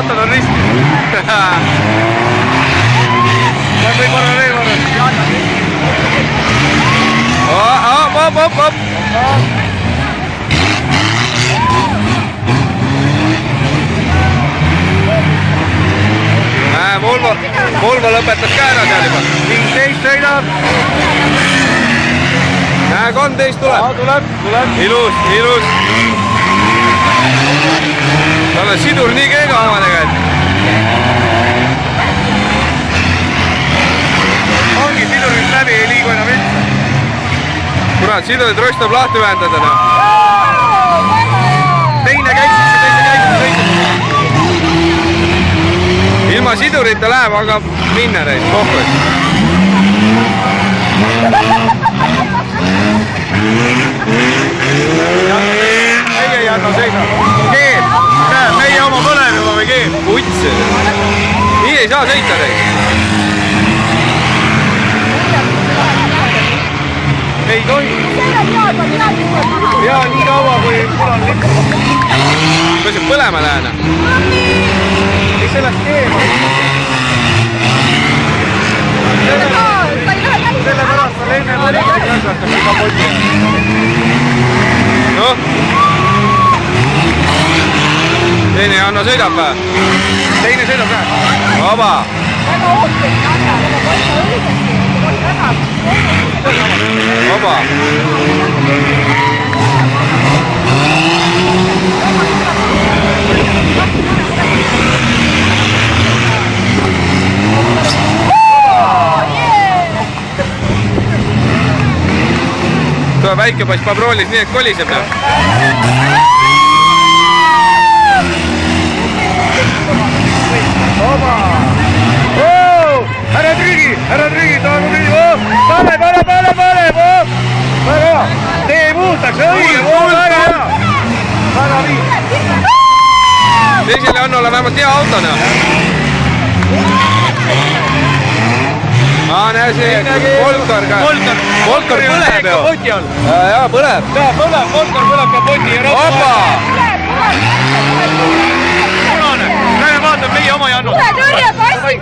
autod on risti. Või korra veel korra. Op. Volvo lõpetas ka ära seal juba. 15 sõidab. 13 tuleb. Ilus. Tal on sidur nii keega oma tegelikult. Ongi sidurist läbi, ei liigu enam üldse. Kurat, sidurid rostab lahti vähendada. Teine käitus. Ilma sidurita läheb, aga minna neist kohvrid. Ei anna seisa. Keel. Näe, meie oma põleb juba või keel. Puts. Nii ei saa sõita teid. Ei tohi. Ja nii kaua kui punane lipp. Kuidas see põlema lähene? Mis sellest keema? Sellepärast on enne mõnikord kasvatab iga poti. Noh. Teine Janno sõidab või? Teine sõidab ka. Vaba. Vaba. Tuo väike poiss pabroolis nii, et koliseb. Oma! Ära trügi, taagu trügi! Pane! Väga! Tee muutakse õige! Väga hea! Väga viis! Teisele Annole vähemalt hea autona. Näe see Volkar ka. Volkar põleb ju. Jaa, põleb. Volkar põleb kapoti ja rohkem. Opa! Punane. Näe, vaata meie oma Jannu. Tule tõrje passi.